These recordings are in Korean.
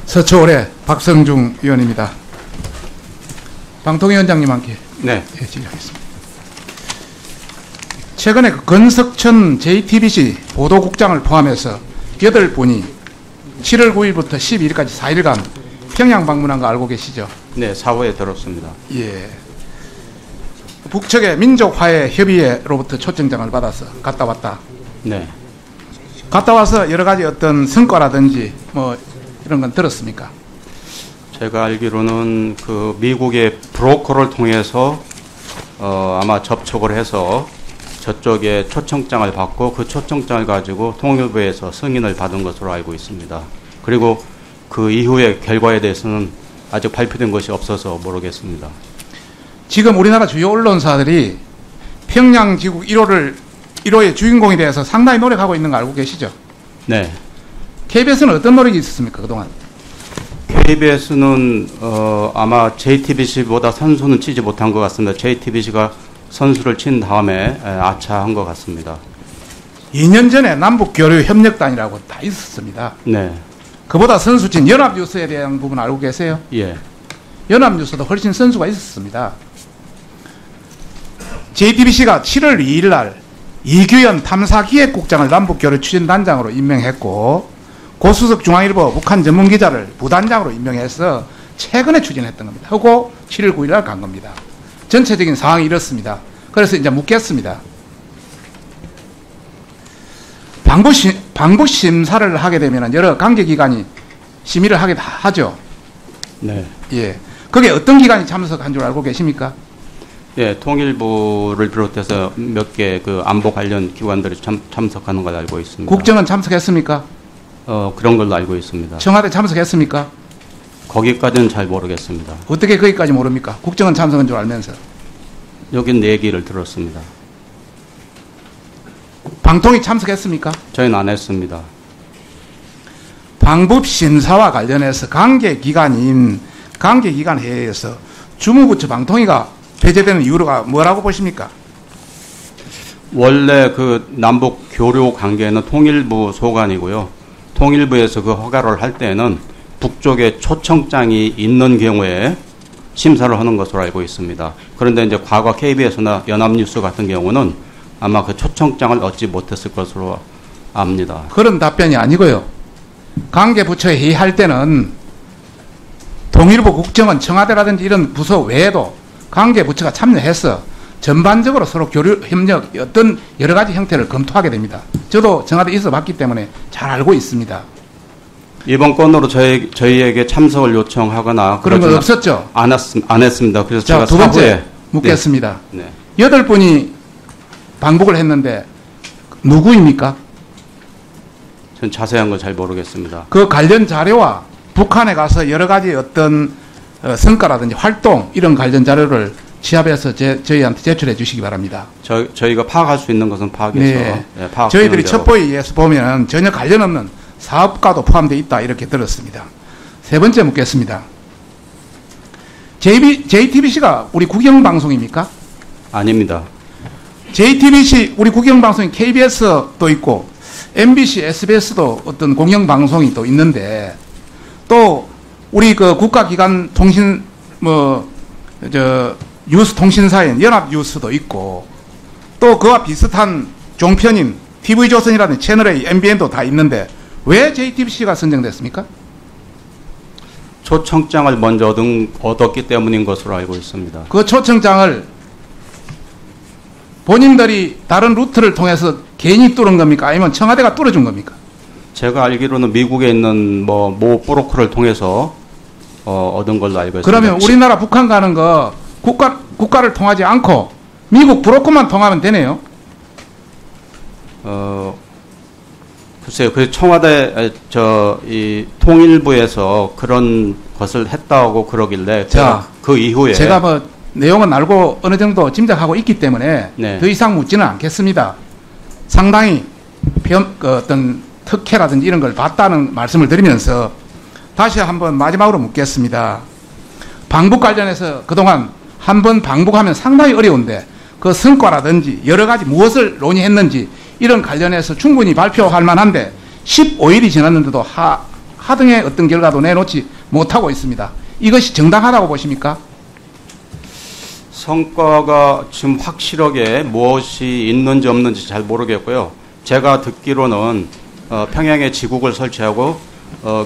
서초올해 박성중 의원입니다. 방통위원장님 함께 네. 질의하겠습니다. 최근에 그 권석천 JTBC 보도국장을 포함해서 8분이 7월 9일부터 12일까지 4일간 평양 방문한 거 알고 계시죠? 네, 사후에 들었습니다. 예. 북측의 민족화해협의회로부터 초청장을 받아서 갔다 왔다. 네. 갔다 와서 여러 가지 어떤 성과라든지 뭐 이런 건 들었습니까? 제가 알기로는 그 미국의 브로커를 통해서 아마 접촉을 해서 저쪽에 초청장을 받고 그 초청장을 가지고 통일부에서 승인을 받은 것으로 알고 있습니다. 그리고 그 이후의 결과에 대해서는 아직 발표된 것이 없어서 모르겠습니다. 지금 우리나라 주요 언론사들이 평양지국 1호의 주인공에 대해서 상당히 노력하고 있는 거 알고 계시죠? 네. KBS는 어떤 노력이 있었습니까, 그동안? KBS는 아마 JTBC보다 선수는 치지 못한 것 같습니다. JTBC가 선수를 친 다음에 아차한 것 같습니다. 2년 전에 남북교류협력단이라고 다 있었습니다. 네. 그보다 선수 친 연합뉴스에 대한 부분 알고 계세요? 예. 연합뉴스도 훨씬 선수가 있었습니다. JTBC가 7월 2일 날 이규현 탐사기획국장을 남북교류추진단장으로 임명했고 고수석 중앙일보 북한 전문기자를 부단장으로 임명해서 최근에 추진했던 겁니다. 하고 7월 9일 날 간 겁니다. 전체적인 상황이 이렇습니다. 그래서 이제 묻겠습니다. 방북 심사를 하게 되면 여러 관계기관이 심의를 하게 하죠. 네. 예. 거기에 어떤 기관이 참석한 줄 알고 계십니까? 예, 통일부를 비롯해서 몇 개 그 안보 관련 기관들이 참석하는 걸 알고 있습니다. 국정은 참석했습니까? 그런 걸로 알고 있습니다. 청와대 참석했습니까? 거기까지는 잘 모르겠습니다. 어떻게 거기까지 모릅니까? 국정은 참석한 줄 알면서. 여긴 얘기를 들었습니다. 방통위 참석했습니까? 저희는 안 했습니다. 방북 심사와 관련해서 관계기관 회의에서 주무부처 방통위가 배제되는 이유가 뭐라고 보십니까? 원래 그 남북 교류 관계는 통일부 소관이고요. 통일부에서 그 허가를 할 때는 북쪽에 초청장이 있는 경우에 심사를 하는 것으로 알고 있습니다. 그런데 이제 과거 KBS나 연합뉴스 같은 경우는 아마 그 초청장을 얻지 못했을 것으로 압니다. 그런 답변이 아니고요. 관계부처 회의할 때는 통일부 국정원 청와대라든지 이런 부서 외에도 관계부처가 참여해서 전반적으로 서로 교류 협력 어떤 여러 가지 형태를 검토하게 됩니다. 저도 청와대에 있어 봤기 때문에 잘 알고 있습니다. 이번 건으로 저희에게 참석을 요청하거나 그런 건 없었죠? 안 했습니다. 그래서 자, 제가 두 번째 사후에 묻겠습니다. 네. 8분이 방북을 했는데 누구입니까? 전 자세한 건 잘 모르겠습니다. 그 관련 자료와 북한에 가서 여러 가지 어떤 성과라든지 활동 이런 관련 자료를 취합해서 저희한테 제출해 주시기 바랍니다. 저희가 파악할 수 있는 것은 파악해서 네. 파악 저희들이 첩보에 의해서 보면 전혀 관련 없는 사업가도 포함되어 있다 이렇게 들었습니다. 세 번째 묻겠습니다. JTBC가 우리 국영방송입니까? 아닙니다. JTBC 우리 국영방송인 KBS도 있고 MBC, SBS도 어떤 공영방송이 또 있는데 또 우리 그 국가기관 통신 뉴스 통신사인 연합뉴스도 있고 또 그와 비슷한 종편인 TV조선이라는 채널A, MBN도 다 있는데 왜 JTBC가 선정됐습니까? 초청장을 먼저 얻었기 때문인 것으로 알고 있습니다. 그 초청장을 본인들이 다른 루트를 통해서 괜히 뚫은 겁니까? 아니면 청와대가 뚫어준 겁니까? 제가 알기로는 미국에 있는 모 브로커를 통해서 얻은 걸로 알고 있습니다. 그러면 우리나라 북한 가는 거 국가를 통하지 않고 미국 브로커만 통하면 되네요. 글쎄요. 그 청와대 이 통일부에서 그런 것을 했다고 그러길래 자, 그 이후에 제가 뭐 내용은 알고 어느 정도 짐작하고 있기 때문에 네. 더 이상 묻지는 않겠습니다. 상당히 어떤 특혜라든지 이런 걸 봤다는 말씀을 드리면서 다시 한번 마지막으로 묻겠습니다. 방북 관련해서 그동안 한번 방북하면 상당히 어려운데 그 성과라든지 여러 가지 무엇을 논의했는지 이런 관련해서 충분히 발표할 만한데 15일이 지났는데도 하등의 어떤 결과도 내놓지 못하고 있습니다. 이것이 정당하다고 보십니까? 성과가 지금 확실하게 무엇이 있는지 없는지 잘 모르겠고요. 제가 듣기로는 평양에 지국을 설치하고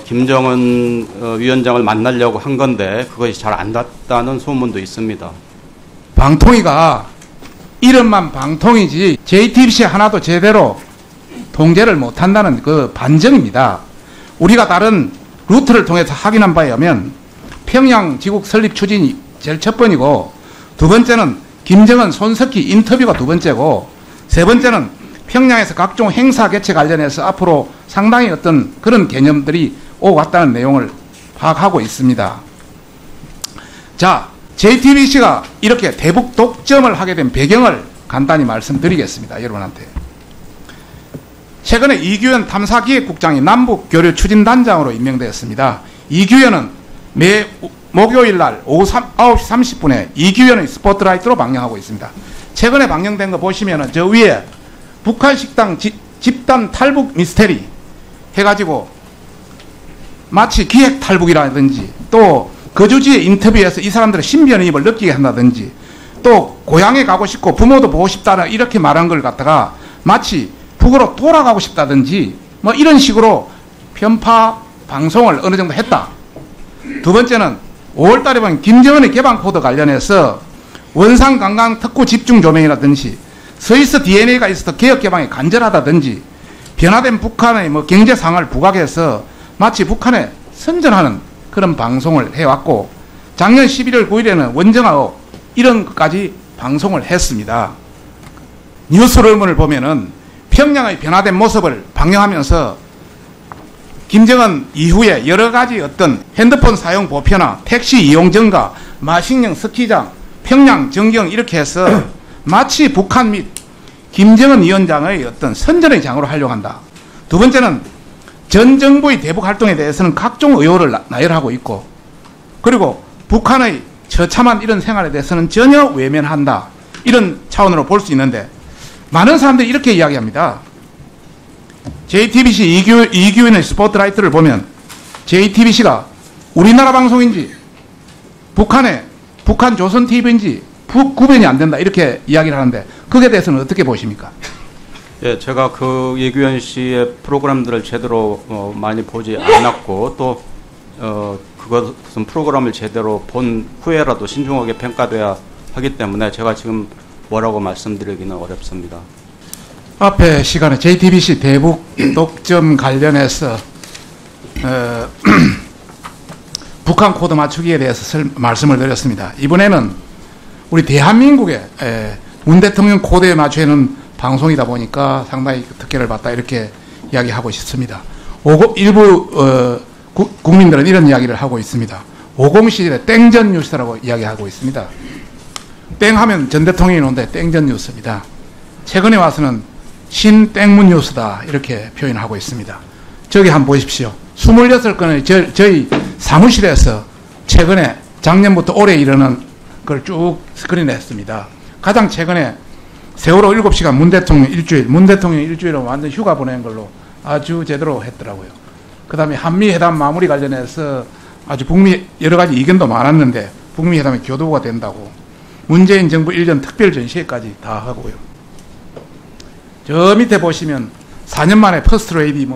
김정은 위원장을 만나려고 한 건데 그것이 잘 안 됐다는 소문도 있습니다. 방통위가 이름만 방통위지 JTBC 하나도 제대로 통제를 못한다는 그 반증입니다. 우리가 다른 루트를 통해서 확인한 바에 의하면 평양 지국 설립 추진이 제일 첫 번이고, 두 번째는 김정은 손석희 인터뷰가 두 번째고, 세 번째는 평양에서 각종 행사 개최 관련해서 앞으로 상당히 어떤 그런 개념들이 오고 갔다는 내용을 파악하고 있습니다. 자, JTBC가 이렇게 대북 독점을 하게 된 배경을 간단히 말씀드리겠습니다. 여러분한테. 최근에 이규현 탐사기획국장이 남북교류 추진단장으로 임명되었습니다. 이규현은 매 목요일 날 오후 9시 30분에 이규현의 스포트라이트로 방영하고 있습니다. 최근에 방영된 거 보시면은 저 위에 북한 식당 집단 탈북 미스테리 해가지고 마치 기획 탈북이라든지, 또 거주지의 인터뷰에서 이 사람들의 신변의입을 느끼게 한다든지, 또 고향에 가고 싶고 부모도 보고 싶다는 이렇게 말한 걸 갖다가 마치 북으로 돌아가고 싶다든지 뭐 이런 식으로 편파 방송을 어느 정도 했다. 두 번째는 5월 달에 보면 김정은의 개방 코드 관련해서 원산 관광 특구 집중 조명이라든지 스위스 DNA가 있어서 개혁 개방이 간절하다든지 변화된 북한의 뭐 경제 상황을 부각해서 마치 북한에 선전하는 그런 방송을 해왔고, 작년 11월 9일에는 원정아웃 이런 것까지 방송을 했습니다. 뉴스룸을 보면은 평양의 변화된 모습을 방영하면서 김정은 이후에 여러 가지 어떤 핸드폰 사용 보편화, 택시 이용 증가, 마식령 스키장, 평양 전경 이렇게 해서 마치 북한 및 김정은 위원장의 어떤 선전의 장으로 하려고 한다. 두 번째는 전 정부의 대북 활동에 대해서는 각종 의혹을 나열하고 있고, 그리고 북한의 처참한 이런 생활에 대해서는 전혀 외면한다. 이런 차원으로 볼 수 있는데, 많은 사람들이 이렇게 이야기합니다. JTBC 이규현의 스포트라이트를 보면 JTBC가 우리나라 방송인지 북한 조선TV인지 구분이 안 된다 이렇게 이야기를 하는데, 그에 대해서는 어떻게 보십니까? 예, 제가 그 이규현 씨의 프로그램들을 제대로 많이 보지 않았고, 또 그것은 프로그램을 제대로 본 후에라도 신중하게 평가돼야 하기 때문에 제가 지금 뭐라고 말씀드리기는 어렵습니다. 앞에 시간에 JTBC 대북 독점 관련해서 북한 코드 맞추기에 대해서 말씀을 드렸습니다. 이번에는 우리 대한민국의 문 대통령 코드에 맞추는 방송이다 보니까 상당히 특혜를 받다 이렇게 이야기하고 싶습니다. 일부 국민들은 이런 이야기를 하고 있습니다. 50 시절에 땡전 뉴스라고 이야기하고 있습니다. 땡 하면 전 대통령이 나오는데 땡전 뉴스입니다. 최근에 와서는 신땡문 뉴스다 이렇게 표현하고 있습니다. 저기 한번 보십시오. 26건의 저희 사무실에서 최근에 작년부터 올해 이르는 걸 쭉 스크린했습니다. 가장 최근에 세월호 7시간 문 대통령 일주일은 완전 휴가 보낸 걸로 아주 제대로 했더라고요. 그 다음에 한미회담 마무리 관련해서 아주 북미 여러 가지 이견도 많았는데 북미회담이 교도가 된다고 문재인 정부 1년 특별 전시회까지 다 하고요. 저 밑에 보시면 4년 만에 퍼스트레이디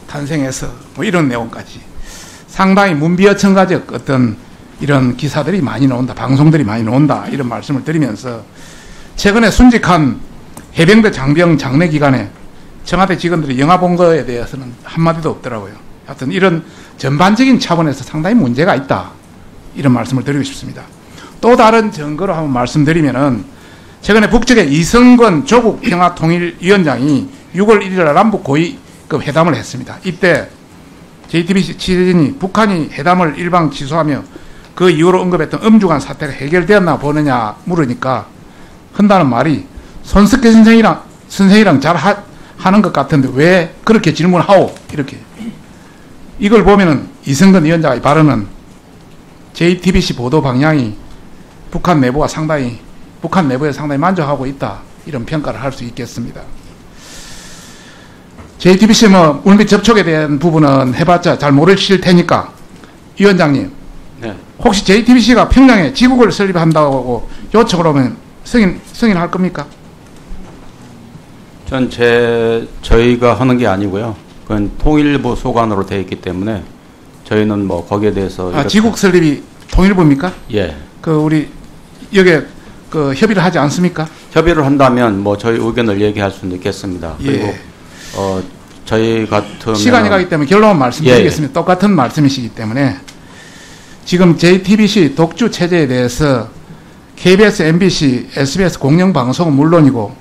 탄생해서 이런 내용까지 상당히 문비어천가적 어떤 이런 기사들이 많이 나온다, 방송들이 많이 나온다 이런 말씀을 드리면서, 최근에 순직한 해병대 장병 장례 기간에 청와대 직원들이 영화 본 거에 대해서는 한마디도 없더라고요. 하여튼 이런 전반적인 차원에서 상당히 문제가 있다 이런 말씀을 드리고 싶습니다. 또 다른 증거로 한번 말씀드리면은, 최근에 북측의 이성건 조국 평화통일위원장이 6월 1일 날 남북 고위급 회담을 했습니다. 이때 JTBC 취재진이 북한이 회담을 일방 취소하며 그 이후로 언급했던 엄중한 사태가 해결되었나 보느냐 물으니까 한다는 말이 손석희 선생이랑 잘 하는 것 같은데 왜 그렇게 질문하오 이렇게. 이걸 보면은 이성근 위원장의 발언은 JTBC 보도 방향이 북한 내부에 상당히 만족하고 있다 이런 평가를 할 수 있겠습니다. JTBC 뭐 물밑 접촉에 대한 부분은 해봤자 잘 모르실 테니까 위원장님, 네. 혹시 JTBC가 평양에 지국을 설립한다고 요청을 하면 승인할 겁니까? 저희가 하는 게 아니고요. 그건 통일부 소관으로 되어 있기 때문에 저희는 뭐 거기에 대해서 지국 설립이 통일부입니까? 예. 그 우리 여기에 그 협의를 하지 않습니까? 협의를 한다면 뭐 저희 의견을 얘기할 수는 있겠습니다. 그리고 예. 저희 같은 시간이 가기 때문에 결론만 말씀드리겠습니다. 똑같은 말씀이시기 때문에 지금 JTBC 독주 체제에 대해서 KBS, MBC, SBS 공영방송은 물론이고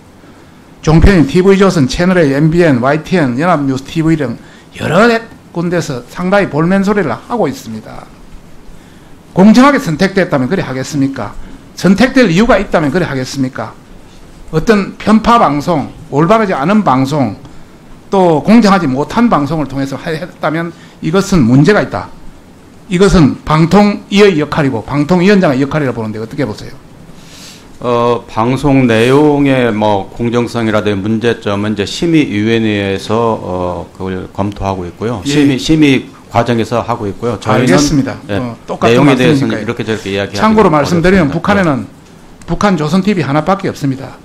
종편인 TV조선, 채널A, MBN, YTN, 연합뉴스 TV 등 여러 군데서 상당히 볼멘 소리를 하고 있습니다. 공정하게 선택됐다면 그래 하겠습니까? 선택될 이유가 있다면 그래 하겠습니까? 어떤 편파 방송, 올바르지 않은 방송, 또 공정하지 못한 방송을 통해서 했다면 이것은 문제가 있다. 이것은 방통위의 역할이고 방통위원장의 역할이라고 보는데 어떻게 보세요? 방송 내용의 뭐 공정성이라든지 문제점은 이제 심의위원회에서 그걸 검토하고 있고요. 예. 심의 과정에서 하고 있고요. 저희는 알겠습니다. 똑같은 내용에 대해서는 말씀이니까요. 이렇게 저렇게 이야기하기 참고로 말씀드리면 어렵습니다. 북한에는 북한 조선 TV 하나밖에 없습니다.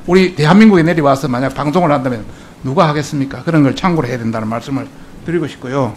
우리 대한민국에 내려와서 만약 방송을 한다면 누가 하겠습니까? 그런 걸 참고로 해야 된다는 말씀을 드리고 싶고요.